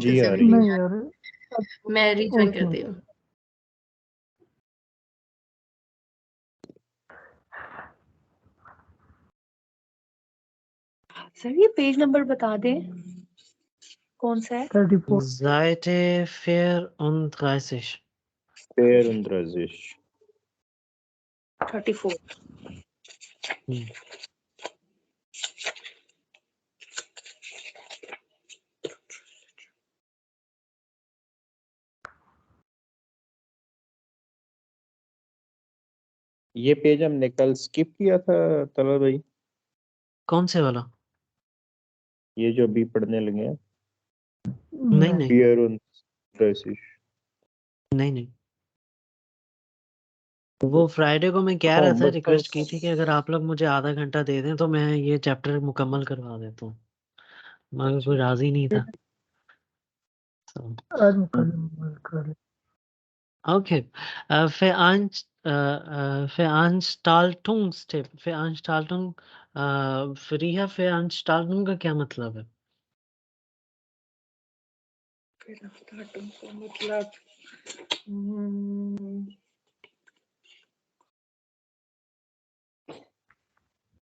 जी आ रही है। नहीं यार, मैं रीजॉइन ओके करती हूँ। सर ये पेज नंबर बता दें कौन सा है? 34 Seite 34. 34 34। हम्म, ये पेज हमने कल स्किप किया था तला भाई, कौन से वाला? ये जो अभी पढ़ने लगे हैं। नहीं नहीं 34 नहीं नहीं, वो फ्राइडे को मैं कह रहा था, होमवर्क रिक्वेस्ट की थी कि अगर आप लोग मुझे आधा घंटा दे दें तो मैं ये चैप्टर मुकम्मल करवा देता हूँ, मगर कोई राजी नहीं था। So, आज मुकम्मल कर ले। okay. Veranstaltungstipp. Veranstaltung, Freeha Veranstaltung का क्या मतलब है?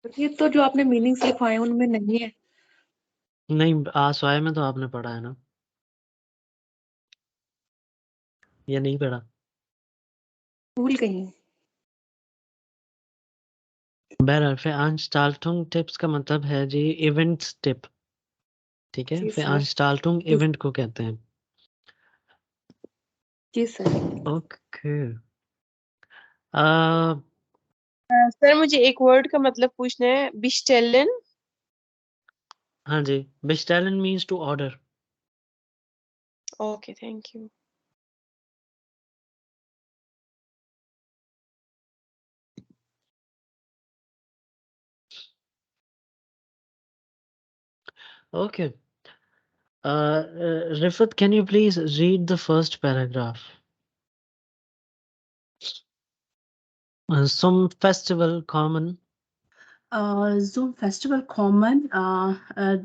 मतलब ये तो जो आपने मीनिंग्स लिखवाए हैं उनमें नहीं है। नहीं, आसवाय में तो आपने पढ़ा है ना, या नहीं पढ़ा? भूल गई हूँ। बहरहाल Veranstaltung टिप्स का मतलब है जी इवेंट्स टिप, ठीक है। जी सर। Veranstaltung इवेंट को कहते हैं। जी सर। ओके। सर मुझे एक वर्ड का मतलब पूछना है, बिस्टेलन। हाँ जी, bestellen means to order. Okay, thank you. Okay. Rifat, can you please read the first paragraph? Some festival common. Zum Festival kommen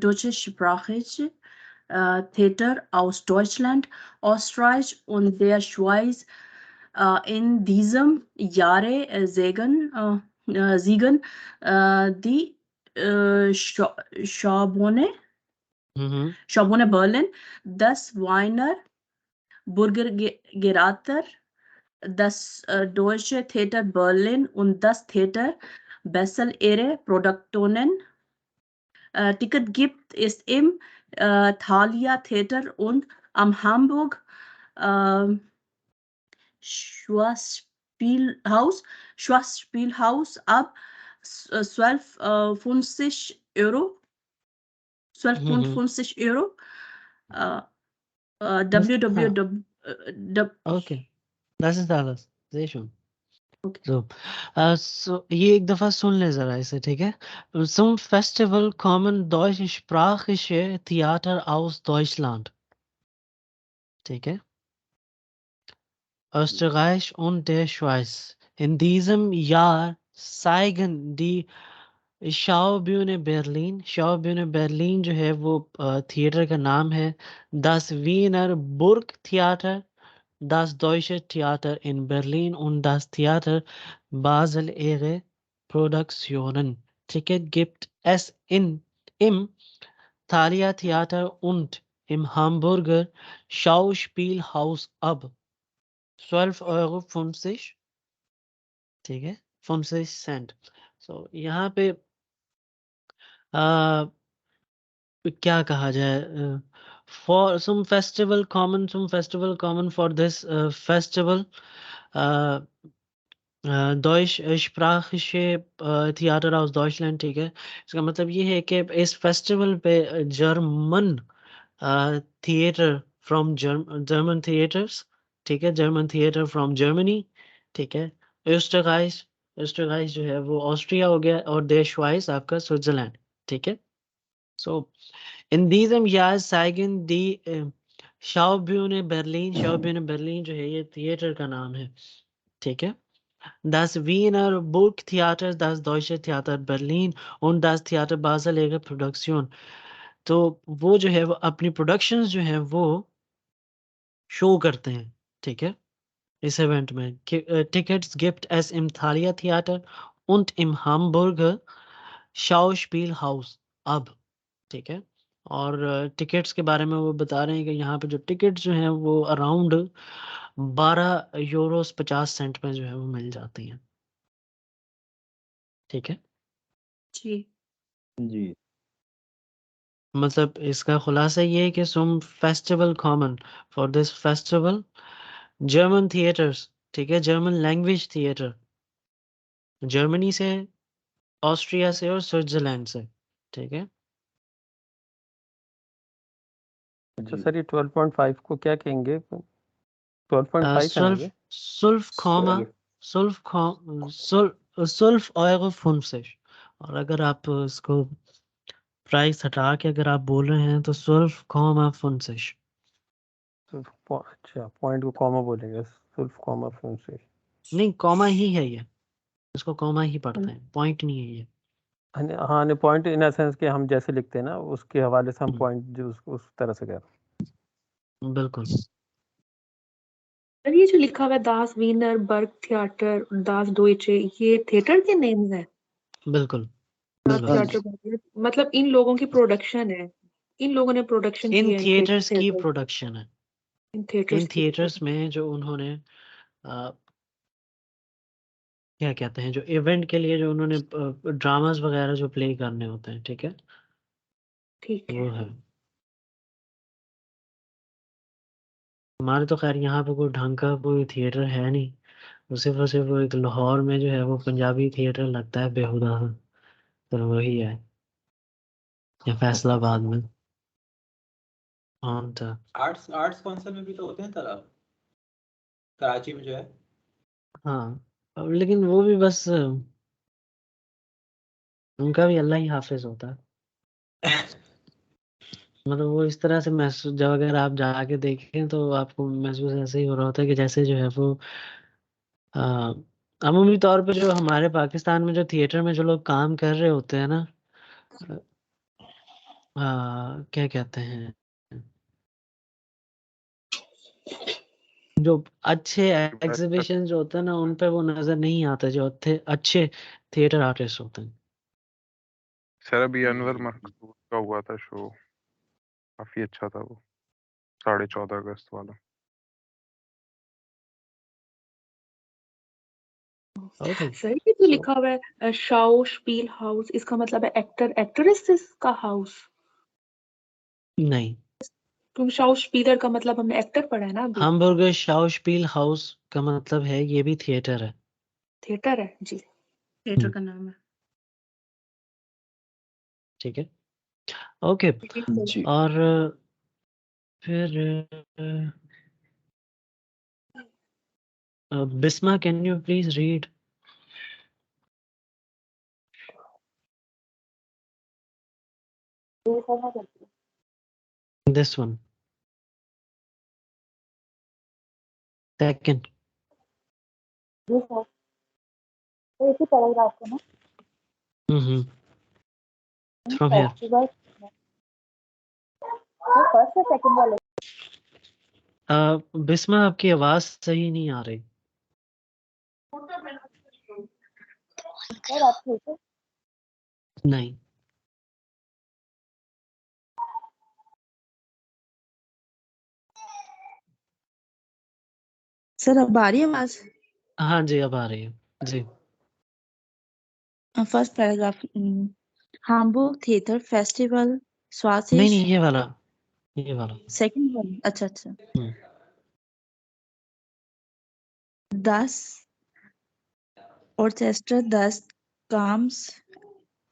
deutschsprachige Theater aus Deutschland, Österreich und der Schweiz in diesem Jahre siegen die Schaubone Berlin, das Wiener Burgertheater, das Deutsche Theater Berlin und das Theater Bessel ihre Produktionen. Ticket gibt es im Thalia Theater und am Hamburg Schwarzspielhaus ab 12,50 Euro. 12,50 Euro. www. Okay, das ist alles. Sehr schön. Okay. So ये एक दफा सुन ले जरा इसे, ठीक है? Zum Festival kommen deutschsprachige Theater aus Deutschland, ठीक है? Österreich und der Schweiz. In diesem Jahr zeigen die Schaubühne Berlin जो है वो थिएटर का नाम है, das Wiener Burgtheater, das Deutsche Theater in Berlin und das Theater Basel ihre Produktionen. Ticket gibt es im Thalia Theater und im Hamburger Schauspielhaus ab 12,50 Euro, ठीक है, 50 Saint. सो यहाँ पे क्या कहा जाए, for some festival common for this festival, deutschsprachige Theater aus Deutschland, ठीक है। इसका मतलब ये है कि इस फेस्टिवल पे German theatre from German theatres, ठीक है, जर्मन थिएटर फ्रॉम जर्मनी, ठीक है। ऑस्ट्रियाइज जो है वो ऑस्ट्रिया हो गया, और देश वाइज आपका स्विट्जरलैंड, ठीक है। सो इन diesem Jahr zeigen die Schaubühne Berlin जो है ये थिएटर का नाम है, ठीक है। Das Wiener Burgtheater, das Deutsche Theater Berlin und das Theater Basel ihre Produktion. तो वो जो है वो अपनी प्रोडक्शंस जो है वो शो करते हैं, ठीक है, इस इवेंट में। टिकट्स गिफ्ट एस इम थालिया theatre und im Hamburger Schauspielhaus अब, ठीक है। और टिकट्स के बारे में वो बता रहे हैं कि यहाँ पे जो टिकट्स जो हैं वो अराउंड 12 यूरोस 50 सेंट में जो है वो मिल जाती हैं, ठीक है। जी। जी। मतलब इसका खुलासा ये है कि some festival common for this festival German theatres, ठीक है, जर्मन लैंग्वेज थिएटर जर्मनी से, ऑस्ट्रिया से और स्विट्जरलैंड से, ठीक है। अच्छा सर, ये 12.5 को क्या कहेंगे? 12.5 है ना ये? सुल्फ कॉमा सुल्फ euro 50, और अगर आप इसको प्राइस हटा के अगर आप बोल रहे हैं तो सुल्फ कॉमा 50। अच्छा, पॉइंट को कॉमा बोलेंगे, सुल्फ कॉमा से। नहीं, कॉमा ही है ये, इसको कॉमा ही पढ़ते हैं, पॉइंट नहीं है ये। हाँ नहीं, पॉइंट इन सेंस के हम जैसे लिखते हैं ना, उसके हवाले से हम हम्म। पॉइंट जो उस तरह से कह रहे हैं। बिल्कुल। सर ये जो लिखा हुआ है दास वीनर बर्ग थिएटर, दास डोइचे, ये थिएटर के नेम्स हैं? बिल्कुल दास बिल्कुल। थिएटर मतलब इन लोगों की प्रोडक्शन है, इन लोगों ने प्रोडक्शन की इन है थिएटर्स की थिएटर, प्रोडक्शन है, इन इन थिएटर्स की थिएटर्स में जो उन्होंने क्या कहते हैं, जो इवेंट के लिए जो उन्होंने ड्रामास वगैरह जो प्ले करने होते हैं, ठीक है, ठीक वो है। है। हमारे तो खैर यहाँ पे कोई ढंग का कोई थिएटर है नहीं, वो सिर्फ वो एक लाहौर में जो है वो पंजाबी थिएटर लगता है बेहुदा सा, तो वही है, या फैसलाबाद में। हाँ तो आर्ट्स आर्ट्स काउंसिल में भी तो होते हैं तालाब, कराची में जो है। हाँ, अब लेकिन वो भी बस उनका भी अल्लाह ही हाफिज होता है। मतलब वो इस तरह से महसूस, जब अगर आप जाके देखें तो आपको महसूस ऐसे ही हो रहा होता है कि जैसे जो है वो आ, अमूमी तौर पे जो हमारे पाकिस्तान में जो थिएटर में जो लोग काम कर रहे होते हैं ना, क्या कहते हैं, जो अच्छे एग्जीबिशन जो होते हैं ना उन पे वो नजर नहीं आते, जो अच्छे थिएटर आर्टिस्ट होते हैं। सर अभी अनवर मखसूस का हुआ था शो, काफी अच्छा था वो, 14.5 अगस्त वाला। ओके, सर ये जो लिखा हुआ है शाउस्पील हाउस, इसका मतलब है एक्टर एक्ट्रेसेस का हाउस? नहीं, क्योंकि शाउस्पीलर का मतलब हमने एक्टर पढ़ा है ना अभी। हामबर्गर शाउस्पील हाउस का मतलब है ये भी थिएटर है, थिएटर है जी। थिएटर का नाम है। ठीक है। ओके, जी। और फिर Bisma can you please read this one, second from here. Bisma आपकी आवाज सही नहीं आ रही। नहीं, सर अब आ रही है आवाज? हाँ जी अब आ रही है जी। फर्स्ट पैराग्राफ, हामबुर्ग थिएटर फेस्टिवल नहीं स्वासिश, नहीं, ये वाला। सेकंड वन, अच्छा अच्छा। हम्म, दस ऑर्केस्ट्रा दस काम्स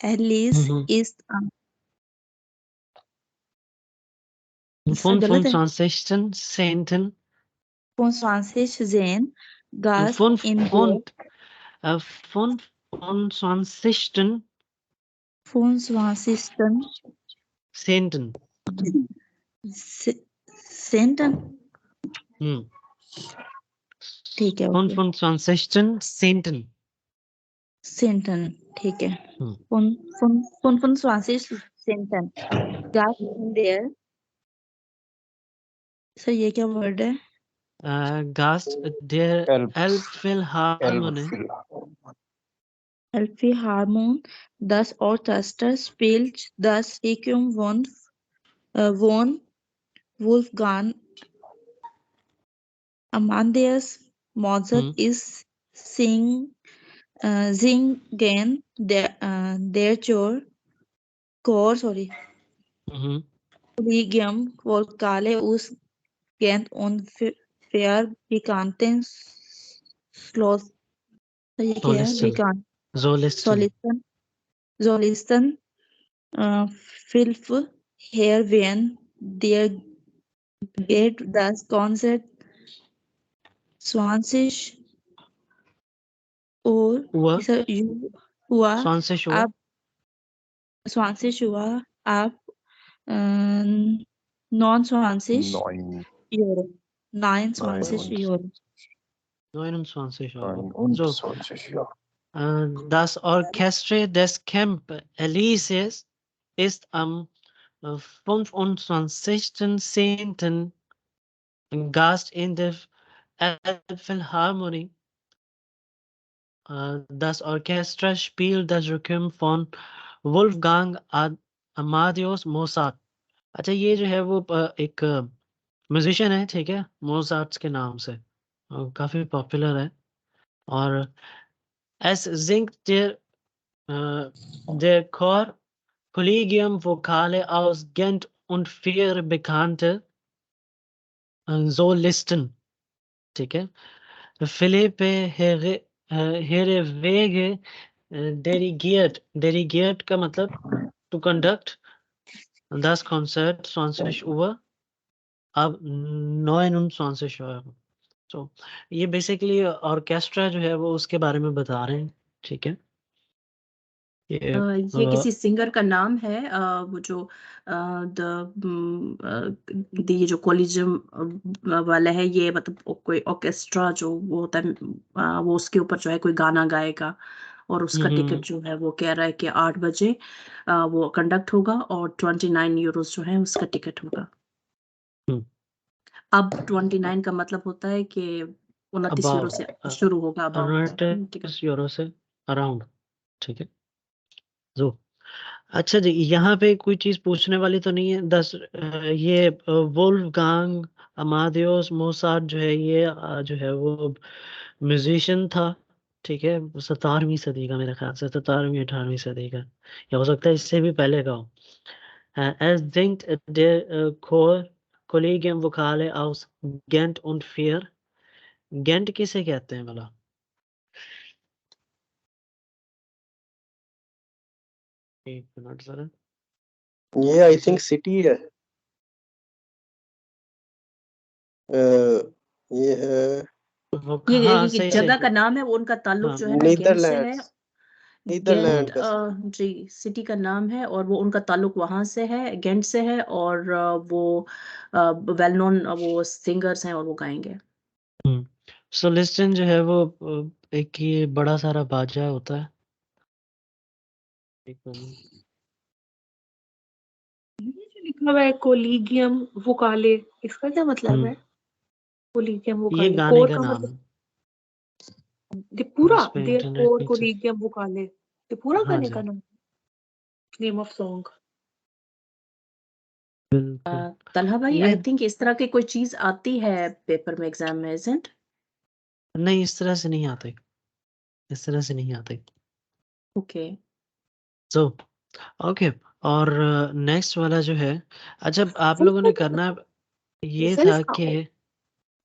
एलिस हम्म, इस सर फुन गलत है। फ्रांसिस्टन सेंटन फॉन स्वासिश जेन गास फुन इन फुन फुन फुन फ्रांसिस्टन फॉन स्वासिस्टन सेंटन। सेंटन, हम्म, ठीक है फुन ओके। फ्रांसिस्टन सेंटन। सेंटन ठीक है। हम्म, फॉन फॉन फॉन फॉन स्वासिश सेंटन गास्ट इन देयर। सर ये क्या वर्ड है? Gast der Elf. Elbphilharmonie. Elbphilharmonie, das Orchester spielt das Requiem von Wolfgang Amadeus Mozart ist singen der Chor, Mhm. Collegium Vocale aus Gent und Fair bekannten Schloss. ये क्या है? Solisten. Solisten. Solisten Philip hier wenn der geht das Konzert 20 Uhr Uhr. Uhr 20 Uhr. ab 20 Uhr ab 29 9. Euro. 29 Euro. 29 Euro. 29, ja. Das Orchester des Camp Elysees ist am 25.10. Gast in der Elbphilharmonie. Das Orchester spielt das Requiem von Wolfgang Amadeus Mozart. अच्छा ये जो है वो एक musician है, ठीक है, Mozart के नाम से, काफी पॉपुलर है। और S zinc der Chor Collegium Vocale aus Gent und vier bekannte Solisten, ठीक है। Philippe Herrewege dirigiert का मतलब to conduct das Konzert 20 Uhr ab 29 Uhr। तो ये बेसिकली ऑर्केस्ट्रा जो है वो उसके बारे में बता रहे हैं, ठीक है। ये किसी सिंगर का नाम है, वो जो ये जो कॉलेजियम वाला है, ये मतलब कोई ऑर्केस्ट्रा जो वो होता है, वो उसके ऊपर जो है कोई गाना गाएगा, और उसका टिकट जो है वो कह रहा है कि 8 बजे वो कंडक्ट होगा और 29 यूरोस जो है उसका टिकट होगा। अब 29 का मतलब होता है कि 29 यूरो से शुरू होगा, अबाउट 29 यूरो से अराउंड, ठीक है। जो अच्छा जी, यहाँ पे कोई चीज पूछने वाली तो नहीं है। ये वोल्फगांग अमादेउस मोसार्ट जो है ये जो है वो म्यूजिशियन था, ठीक है। 17वीं सदी का, मेरे ख्याल से 17वीं 18वीं सदी का, या हो सकता है इससे भी पहले का हो। Es singt der Chor Collegium Vocale aus Gent und Vier। Gent किसे कहते हैं भला? एक मिनट सर, ये आई थिंक सिटी है। ये है वो ये सही जगह से का नाम है, वो उनका ताल्लुक हाँ, जो है ना गेंट से है। नीदरलैंड का जी सिटी का नाम है, और वो उनका ताल्लुक वहां से है, गेंट से है, और वो वेल नोन वो सिंगर्स हैं और वो गाएंगे। सोलिस्टन जो है वो एक ये बड़ा सारा बाजा होता है। एक मिनट, ये जो लिखा हुआ है कोलिगियम वोकाले, इसका क्या मतलब है? कोलिगियम ये वोकाले गाने कोर का का नाम मतलब है। पूरा इस पे देयर इंटरनेट कोर नीचे, कोलिगियम वोकाले, ये पूरा हाँ गाने जी का नाम, नेम ऑफ सॉन्ग। बिल्कुल। तलहा भाई, ये आई थिंक इस तरह की कोई चीज आती है पेपर में, एग्जाम में, इजंट? नहीं, इस तरह से नहीं आते, इस तरह से नहीं आते। ओके सो ओके, और नेक्स्ट वाला जो है, अच्छा आप लोगों ने करना ये सर था कि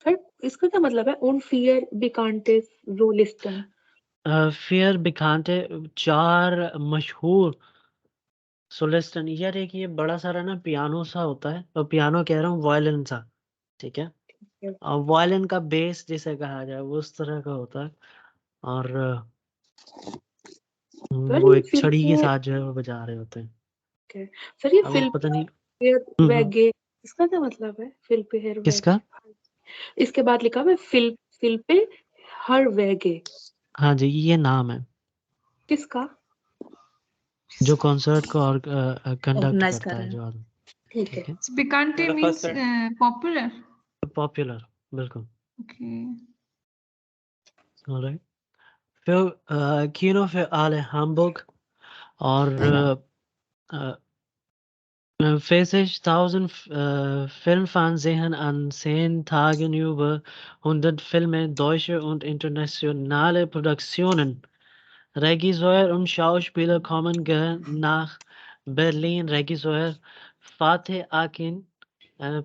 सर इसका क्या मतलब है? उन फियर बिकांटेस रोलिस्टन। फियर बिखानते 4 मशहूर सोलिस्टन। यार एक ये बड़ा सारा ना पियानो सा होता है, और पियानो कह रहा हूँ वायलिन सा, ठीक है। और वायलिन का बेस जिसे कहा जाए वो उस तरह का होता है, और वो एक छड़ी के साथ जो है वो बजा रहे होते हैं। सर ये अब वो फिल पता नहीं वैगे, इसका क्या मतलब है? फिल पे हेर किसका। वैगे, इसके बाद लिखा हुआ है फिल पे हर वैगे, हाँ जी, ये नाम है किसका? जो कॉन्सर्ट को और कंडक्ट ऑर्गेनाइज करता कर है रहे हैं। जो आदमी, ठीक ठीक है। है, Picante मतलब means फर्स्ट popular. पॉपुलर, बिल्कुल। Okay. ऑलराइट, फिर Kino für alle Hamburg और 40.000 Filmfans sehen an 10 Tagen über 100 Filme, deutsche und internationale Produktionen. Regisseur und Schauspieler kommen nach Berlin. Regisseur Fateh Akin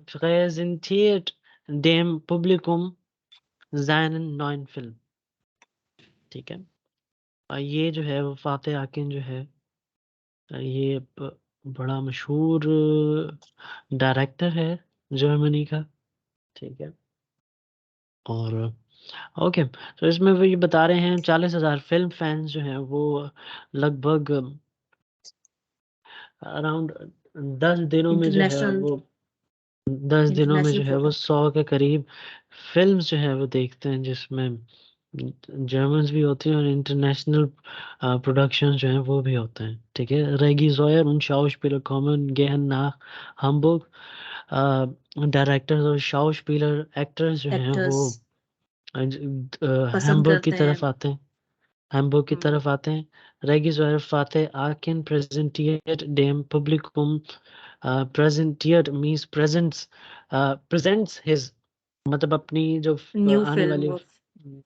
präsentiert dem Publikum seinen neuen Film. ठीक है, और ये जो है वो फातेह आकिन जो है ये बड़ा मशहूर डायरेक्टर है जर्मनी का, ठीक है। और ओके, तो इसमें वो ये बता रहे हैं 40,000 फिल्म फैंस जो हैं वो लगभग अराउंड 10 दिनों में जो है इंटरनेशनल वो 10 दिनों में जो है वो 100 के करीब फिल्म्स जो है वो देखते हैं, जिसमें जर्मन्स भी होती हैं और इंटरनेशनल प्रोडक्शंस जो हैं वो भी होते हैं, ठीक है। Regisseur und Schauspieler kommen gehen nach Hamburg. Directors और Schauspieler एक्टर्स जो हैं वो पसंद हैम्बर्ग की करते हैं। तरफ आते हैं, हैम्बर्ग की तरफ आते हैं। Regisseur Fateh Akin präsentiert dem Publikum präsentiert means presents his, मतलब अपनी जो न्यू आने वाली फिल्म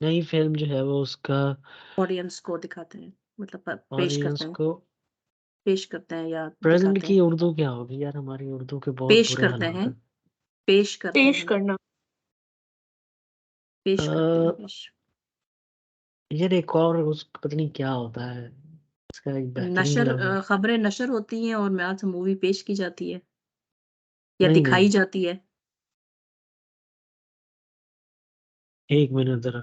नई फिल्म जो है वो उसका ऑडियंस को दिखाते हैं, मतलब ऑडियंस को पेश करते हैं या प्रेजेंट दिखाते की हैं। उर्दू क्या होगी यार, हमारी उर्दू के बहुत पेश बुरे करते हालात हैं, हैं। पेश करते पेश हैं, करना। पेश करते हैं, पेश। ये एक और उस पता नहीं क्या होता है, इसका एक बेहतरीन नशर लफ्ज़ है। खबरें नशर होती हैं और मैच मूवी पेश की जाती है या नहीं दिखाई नहीं, जाती है। एक मिनट जरा,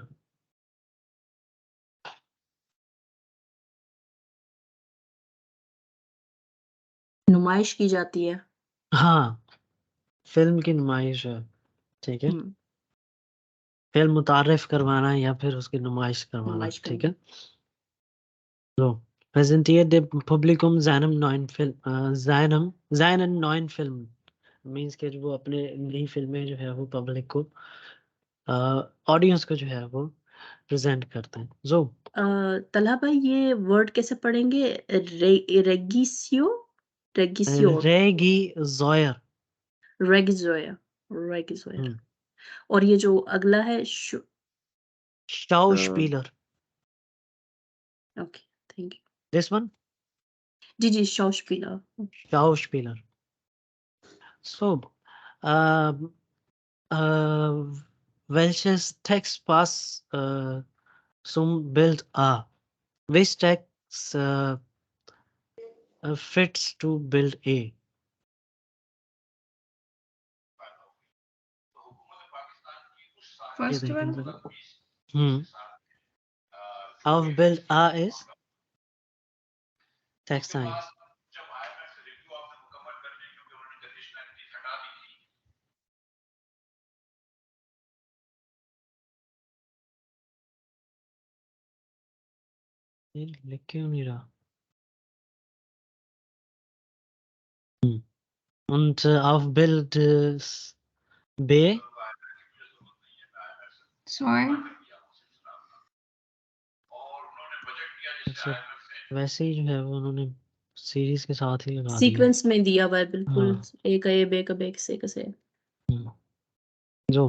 नुमाइश की जाती है। हाँ, फिल्म की नुमाइश है, ठीक है। फिल्म मुतारिफ करवाना या फिर उसकी नुमाइश करवाना, नुमाइश ठीक करना। है। तो präsentiert dem Publikum seinen neuen Film, seinen neuen Film means कि वो अपने नई फिल्में जो है वो पब्लिक को ऑडियंस को जो है वो प्रेजेंट करते हैं। जो तलहा भाई ये वर्ड कैसे पढ़ेंगे? रेगिसियो, रेगिसियोर, रेगी जोयर, रेगिजोया, रेगिजोया। और ये जो अगला है Schauspieler, okay, thank you. this one जी जी, Schauspieler. Schauspieler. So welches Text passt zum Bild A? Which text fits to Bild A? First one. Auf Bild A ist Text Science. लिख क्यों नहीं रहा? Und auf Bild B? Soil. अच्छा, वैसे ही जो है वो उन्होंने सीरीज के साथ ही लगा दिया। सीक्वेंस में दिया हुआ है बिल्कुल, हाँ। एक है बे का बे से। जो